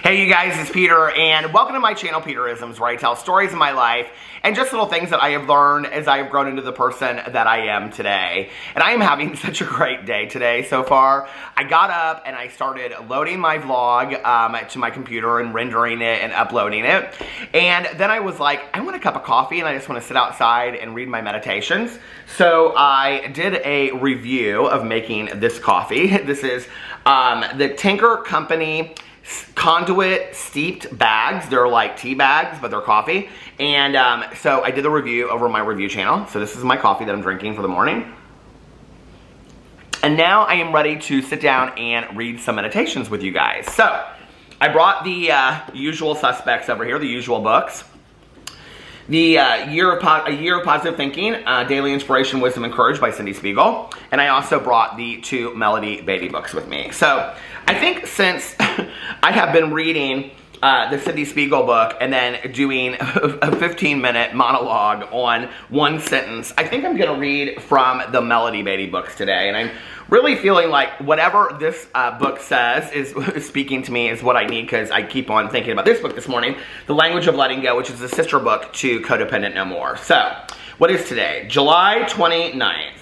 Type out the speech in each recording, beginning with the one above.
Hey you guys, it's Peter, and welcome to my channel, Peterisms, where I tell stories of my life and just little things that I have learned as I have grown into the person that I am today. And I am having such a great day today so far. I got up and I started loading my vlog to my computer and rendering it and uploading it. And then I was like, I want a cup of coffee and I just want to sit outside and read my meditations. So I did a review of making this coffee. This is the Tinker Company conduit steeped bags. They're like tea bags, but they're coffee. And so I did the review over my review channel. So this is my coffee that I'm drinking for the morning. And now I am ready to sit down and read some meditations with you guys. So I brought the usual suspects over here, the usual books. The A Year of Positive Thinking, Daily Inspiration, Wisdom, and Courage by Cindy Spiegel. And I also brought the two Melody Beatty books with me. So I think since I have been reading the Cindy Spiegel book and then doing a 15-minute monologue on one sentence, I think I'm going to read from the Melody Beatty books today. And I'm really feeling like whatever this book says is speaking to me is what I need, because I keep on thinking about this book this morning, The Language of Letting Go, which is the sister book to Codependent No More. So, what is today? July 29th.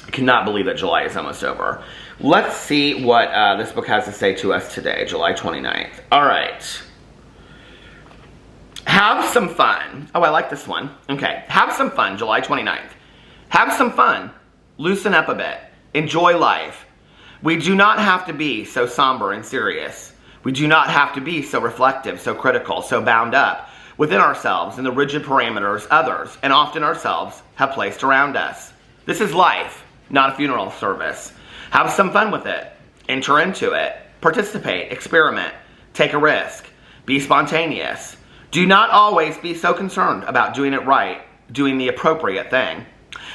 I cannot believe that July is almost over. Let's see what this book has to say to us today, July 29th. All right. Have some fun. Oh, I like this one. Okay. Have some fun, July 29th. Have some fun. Loosen up a bit. Enjoy life. We do not have to be so somber and serious. We do not have to be so reflective, so critical, so bound up within ourselves in the rigid parameters others, and often ourselves, have placed around us. This is life, not a funeral service. Have some fun with it. Enter into it. Participate. Experiment. Take a risk. Be spontaneous. Do not always be so concerned about doing it right, doing the appropriate thing.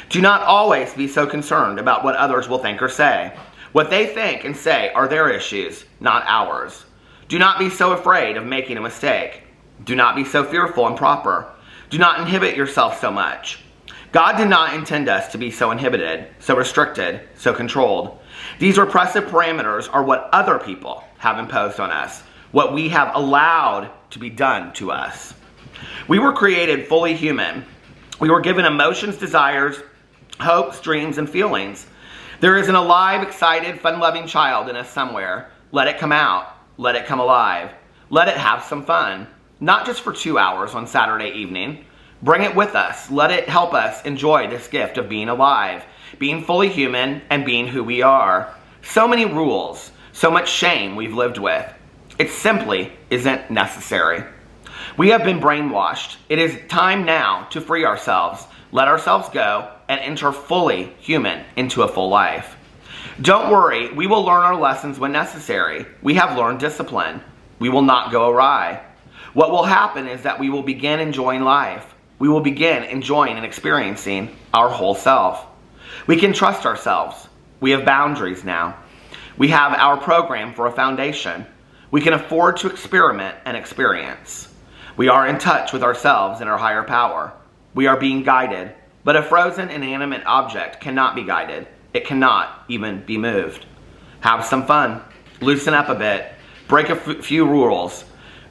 Do not always be so concerned about what others will think or say. What they think and say are their issues, not ours. Do not be so afraid of making a mistake. Do not be so fearful and proper. Do not inhibit yourself so much. God did not intend us to be so inhibited, so restricted, so controlled. These repressive parameters are what other people have imposed on us, what we have allowed to be done to us. We were created fully human. We were given emotions, desires, hopes, dreams, and feelings. There is an alive, excited, fun-loving child in us somewhere. Let it come out. Let it come alive. Let it have some fun. Not just for 2 hours on Saturday evening. Bring it with us. Let it help us enjoy this gift of being alive, being fully human, and being who we are. So many rules, so much shame we've lived with. It simply isn't necessary. We have been brainwashed. It is time now to free ourselves, let ourselves go, and enter fully human into a full life. Don't worry, we will learn our lessons when necessary. We have learned discipline. We will not go awry. What will happen is that we will begin enjoying life. We will begin enjoying and experiencing our whole self. We can trust ourselves. We have boundaries now. We have our program for a foundation. We can afford to experiment and experience. We are in touch with ourselves and our higher power. We are being guided, but a frozen inanimate object cannot be guided. It cannot even be moved. Have some fun. Loosen up a bit. Break a few rules.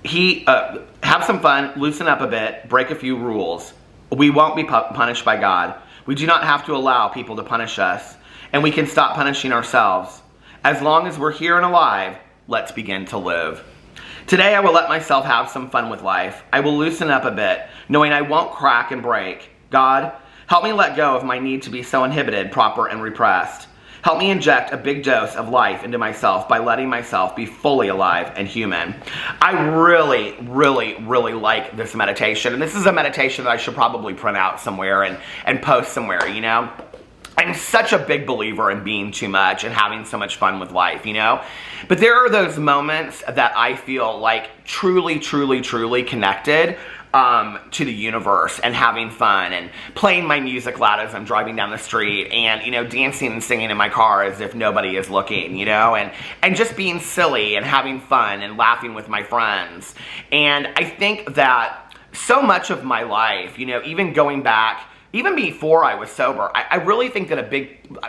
Have some fun. Loosen up a bit. Break a few rules. We won't be punished by God. We do not have to allow people to punish us, and we can stop punishing ourselves. As long as we're here and alive, let's begin to live. Today I will let myself have some fun with life. I will loosen up a bit, knowing I won't crack and break. God, help me let go of my need to be so inhibited, proper, and repressed. Help me inject a big dose of life into myself by letting myself be fully alive and human. I really, really, really like this meditation. And this is a meditation that I should probably print out somewhere and post somewhere, you know? I'm such a big believer in being too much and having so much fun with life, you know? But there are those moments that I feel like truly, truly, truly connected to the universe and having fun and playing my music loud as I'm driving down the street and, you know, dancing and singing in my car as if nobody is looking, you know, and just being silly and having fun and laughing with my friends. And I think that so much of my life, you know, even going back even before I was sober, I really think that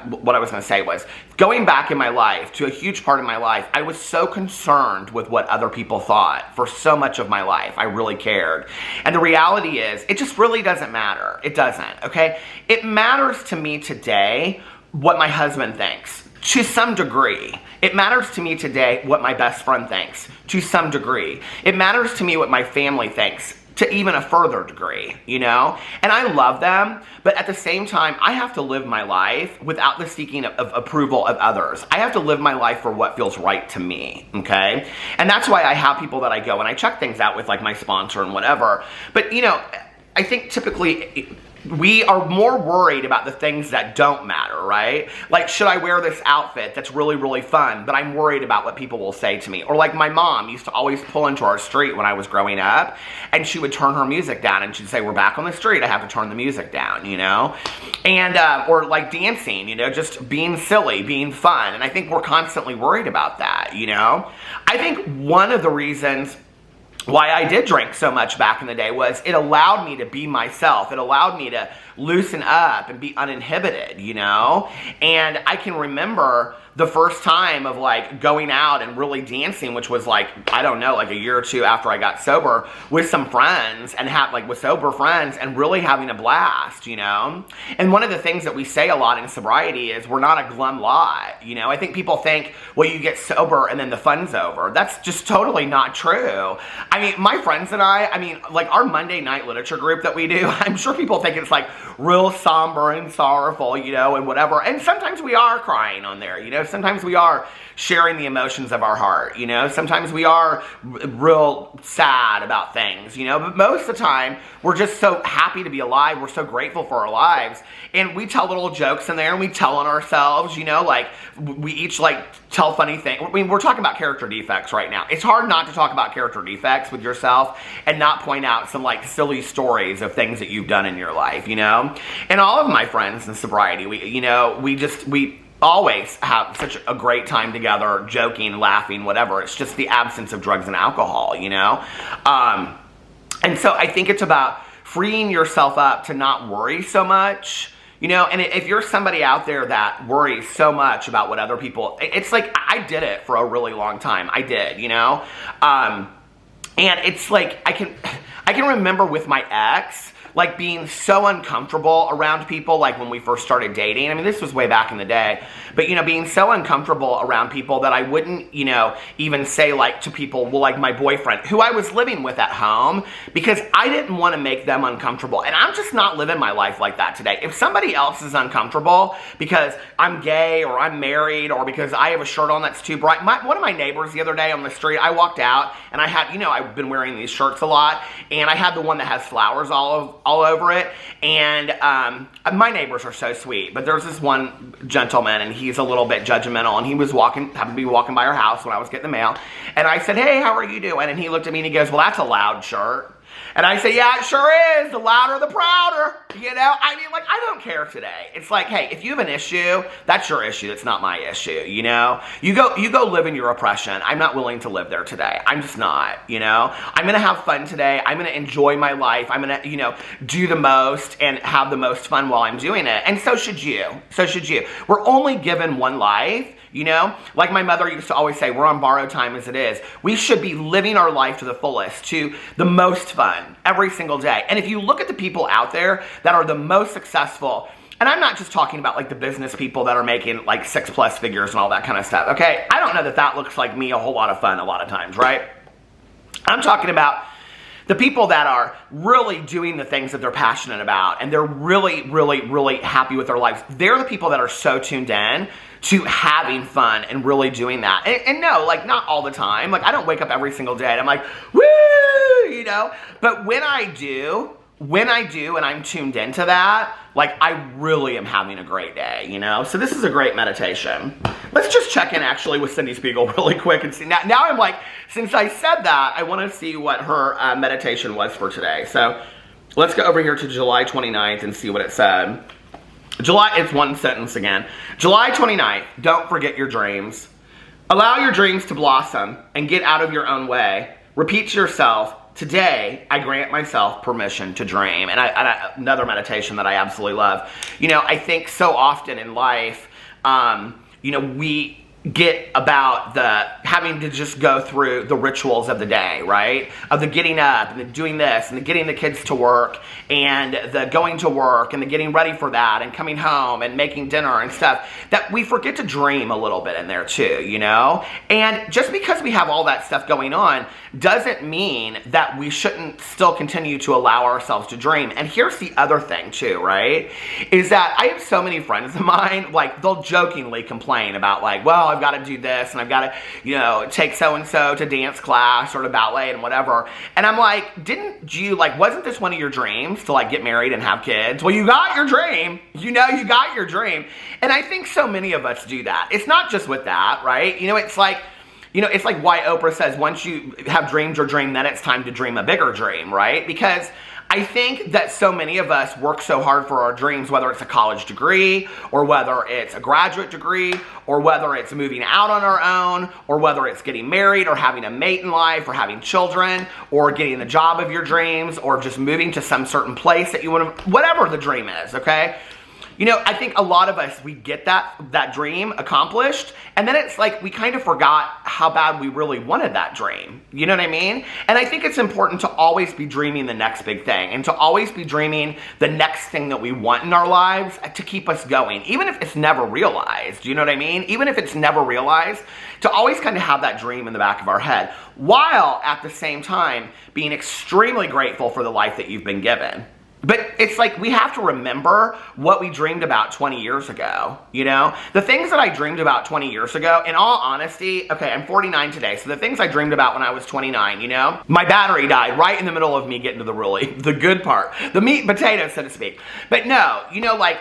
what I was going to say was, going back in my life, to a huge part of my life, I was so concerned with what other people thought for so much of my life. I really cared. And the reality is, it just really doesn't matter. It doesn't, okay? It matters to me today what my husband thinks, to some degree. It matters to me today what my best friend thinks, to some degree. It matters to me what my family thinks, to even a further degree, you know? And I love them, but at the same time, I have to live my life without the seeking of approval of others. I have to live my life for what feels right to me, okay? And that's why I have people that I go and I check things out with, like my sponsor and whatever. But, you know, I think typically we are more worried about the things that don't matter, right? Like, should I wear this outfit that's really, really fun, but I'm worried about what people will say to me? Or like my mom used to always pull into our street when I was growing up, and she would turn her music down, and she'd say, we're back on the street, I have to turn the music down, you know? And, or like dancing, you know, just being silly, being fun. And I think we're constantly worried about that, you know? I think one of the reasons why I did drink so much back in the day was it allowed me to be myself. It allowed me to loosen up and be uninhibited, you know? And I can remember the first time of like going out and really dancing, which was like, I don't know, like a year or two after I got sober, with some friends and with sober friends, and really having a blast, you know? And one of the things that we say a lot in sobriety is we're not a glum lot, you know? I think people think, well, you get sober and then the fun's over. That's just totally not true. I mean, my friends and I mean, like our Monday night literature group that we do, I'm sure people think it's like real somber and sorrowful, you know, and whatever. And sometimes we are crying on there, you know? Sometimes we are sharing the emotions of our heart, you know? Sometimes we are real sad about things, you know? But most of the time, we're just so happy to be alive. We're so grateful for our lives. And we tell little jokes in there, and we tell on ourselves, you know? Like, we each, like, tell funny things. I mean, we're talking about character defects right now. It's hard not to talk about character defects with yourself and not point out some, like, silly stories of things that you've done in your life, you know? And all of my friends in sobriety, we always have such a great time together, joking, laughing, whatever. It's just the absence of drugs and alcohol, you know? And so I think it's about freeing yourself up to not worry so much, you know? And if you're somebody out there that worries so much about what other people, it's like, I did it for a really long time. I did, you know? And it's like, I can remember with my ex, like being so uncomfortable around people, like when we first started dating. I mean, this was way back in the day, but you know, being so uncomfortable around people that I wouldn't, you know, even say like to people, well, like my boyfriend, who I was living with at home, because I didn't want to make them uncomfortable. And I'm just not living my life like that today. If somebody else is uncomfortable because I'm gay or I'm married or because I have a shirt on that's too bright. One of my neighbors the other day on the street, I walked out and I had, you know, I've been wearing these shirts a lot, and I had the one that has flowers all over it, and my neighbors are so sweet, but there's this one gentleman, and he's a little bit judgmental, and he was happened to be walking by our house when I was getting the mail, and I said, hey, how are you doing? And he looked at me and he goes, well, that's a loud shirt. And I say, yeah, it sure is. The louder, the prouder. You know, I mean, like, I don't care today. It's like, hey, if you have an issue, that's your issue. It's not my issue, you know? You go live in your oppression. I'm not willing to live there today. I'm just not, you know? I'm going to have fun today. I'm going to enjoy my life. I'm going to, you know, do the most and have the most fun while I'm doing it. And so should you. So should you. We're only given one life. You know, like my mother used to always say, we're on borrowed time as it is. We should be living our life to the fullest, to the most fun every single day. And if you look at the people out there that are the most successful, and I'm not just talking about like the business people that are making like 6+ figures and all that kind of stuff, okay? I don't know that looks like me a whole lot of fun a lot of times, right? I'm talking about the people that are really doing the things that they're passionate about, and they're really, really, really happy with their lives. They're the people that are so tuned in to having fun and really doing that. And no, like not all the time. Like I don't wake up every single day and I'm like, woo, you know? But when I do and I'm tuned into that, like I really am having a great day, you know? So this is a great meditation. Let's just check in actually with Cindy Spiegel really quick and see. Now I'm like, since I said that, I want to see what her meditation was for today. So let's go over here to July 29th and see what it said. It's one sentence again. July 29th, don't forget your dreams. Allow your dreams to blossom and get out of your own way. Repeat to yourself, today I grant myself permission to dream. And another meditation that I absolutely love. You know, I think so often in life, you know, we get about the having to just go through the rituals of the day, right? Of the getting up and the doing this and the getting the kids to work and the going to work and the getting ready for that and coming home and making dinner and stuff, that we forget to dream a little bit in there too, you know? And just because we have all that stuff going on doesn't mean that we shouldn't still continue to allow ourselves to dream. And here's the other thing too, right? Is that I have so many friends of mine, like they'll jokingly complain about like, well, I've got to do this and I've got to, you know, take so-and-so to dance class or to ballet and whatever. And I'm like, didn't you, like, wasn't this one of your dreams to like get married and have kids? Well, you got your dream. You know, you got your dream. And I think so many of us do that. It's not just with that, right? You know, it's like, you know, it's like why Oprah says once you have dreamed your dream, then it's time to dream a bigger dream, right? Because I think that so many of us work so hard for our dreams, whether it's a college degree or whether it's a graduate degree or whether it's moving out on our own or whether it's getting married or having a mate in life or having children or getting the job of your dreams or just moving to some certain place that you want to, whatever the dream is, okay? You know, I think a lot of us, we get that dream accomplished, and then it's like we kind of forgot how bad we really wanted that dream. You know what I mean? And I think it's important to always be dreaming the next big thing and to always be dreaming the next thing that we want in our lives to keep us going, even if it's never realized. You know what I mean? Even if it's never realized, to always kind of have that dream in the back of our head, while at the same time being extremely grateful for the life that you've been given. But it's like we have to remember what we dreamed about 20 years ago, you know? The things that I dreamed about 20 years ago, in all honesty, okay, I'm 49 today, so the things I dreamed about when I was 29, you know? My battery died right in the middle of me getting to the good part, the meat and potatoes, so to speak. But no, you know, like,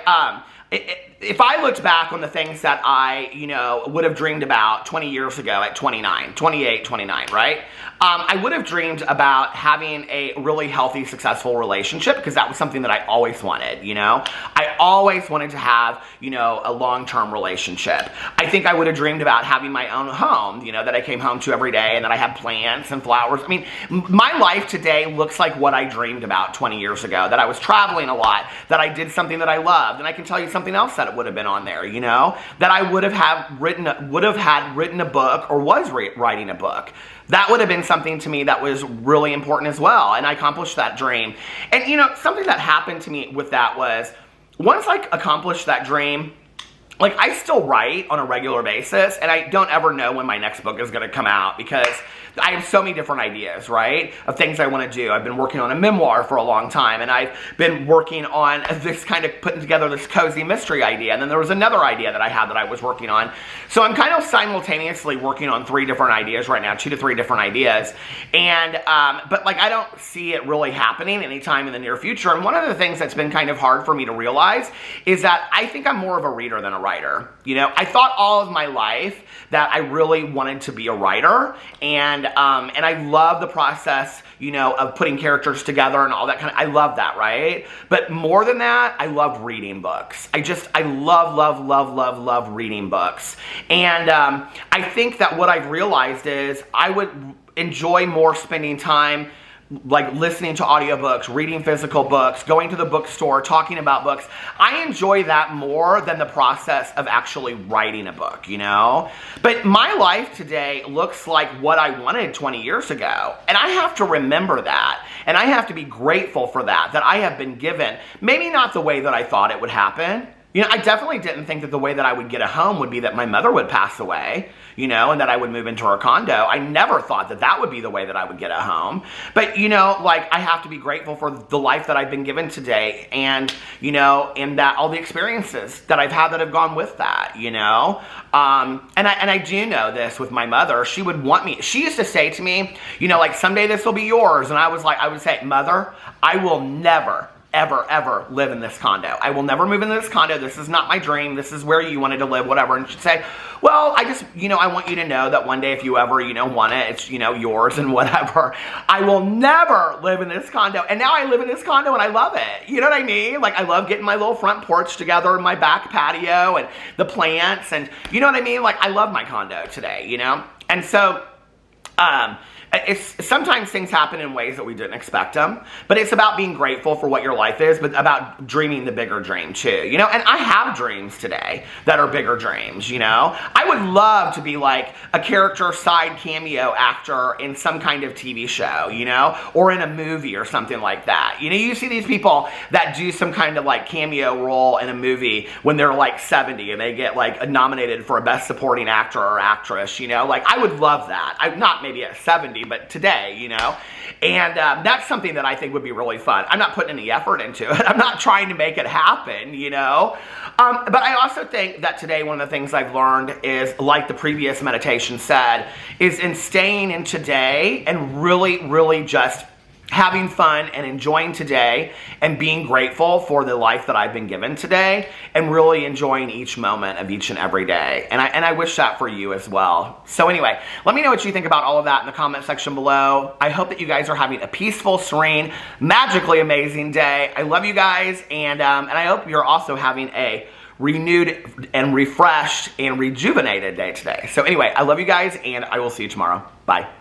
if I looked back on the things that I, you know, would have dreamed about 20 years ago at 29, 28, 29, right? I would have dreamed about having a really healthy, successful relationship because that was something that I always wanted, you know? I always wanted to have, you know, a long-term relationship. I think I would have dreamed about having my own home, you know, that I came home to every day and that I had plants and flowers. I mean, my life today looks like what I dreamed about 20 years ago, that I was traveling a lot, that I did something that I loved, and I can tell you something else that it would have been on there, you know, that I would have had written a book or was writing a book. That would have been something to me that was really important as well, and I accomplished that dream. And you know, something that happened to me with that was, once I accomplished that dream, like I still write on a regular basis, and I don't ever know when my next book is going to come out because I have so many different ideas, right, of things I want to do. I've been working on a memoir for a long time, and I've been working on this kind of putting together this cozy mystery idea, and then there was another idea that I had that I was working on. So I'm kind of simultaneously working on 3 different ideas right now, 2 to 3 different ideas, and but like I don't see it really happening anytime in the near future. And one of the things that's been kind of hard for me to realize is that I think I'm more of a reader than a writer. You know, I thought all of my life that I really wanted to be a writer, and I love the process, you know, of putting characters together and all that kind of, I love that, right? But more than that, I love reading books. I love reading books. And I think that what I've realized is I would enjoy more spending time like listening to audiobooks, reading physical books, going to the bookstore, talking about books. I enjoy that more than the process of actually writing a book, you know? But my life today looks like what I wanted 20 years ago. And I have to remember that. And I have to be grateful for that I have been given. Maybe not the way that I thought it would happen. You know, I definitely didn't think that the way that I would get a home would be that my mother would pass away, you know, and that I would move into her condo. I never thought that that would be the way that I would get a home. But, you know, like, I have to be grateful for the life that I've been given today and, you know, and that all the experiences that I've had that have gone with that, you know. And I do know this with my mother. She would want me, she used to say to me, you know, like, someday this will be yours. And I would say, Mother, I will never ever live in this condo. I will never move into this condo. This is not my dream. This is where you wanted to live, whatever. And she'd say, well, I just, you know, I want you to know that one day if you ever, you know, want it, it's, you know, yours and whatever. I will never live in this condo. And now I live in this condo and I love it. You know what I mean? Like, I love getting my little front porch together and my back patio and the plants and, you know what I mean? Like, I love my condo today, you know? And so, sometimes things happen in ways that we didn't expect them, but it's about being grateful for what your life is, but about dreaming the bigger dream too, you know? And I have dreams today that are bigger dreams, you know? I would love to be like a character side cameo actor in some kind of TV show, you know? Or in a movie or something like that. You know, you see these people that do some kind of like cameo role in a movie when they're like 70 and they get like nominated for a best supporting actor or actress, you know? Like, I would love that. I'm not maybe at 70, but today, you know? And that's something that I think would be really fun. I'm not putting any effort into it. I'm not trying to make it happen, you know? But I also think that today one of the things I've learned is, like the previous meditation said, is in staying in today and really just having fun and enjoying today and being grateful for the life that I've been given today and really enjoying each moment of each and every day. And I wish that for you as well. So anyway, let me know what you think about all of that in the comment section below. I hope that you guys are having a peaceful, serene, magically amazing day. I love you guys, and I hope you're also having a renewed and refreshed and rejuvenated day today. So anyway, I love you guys, and I will see you tomorrow. Bye.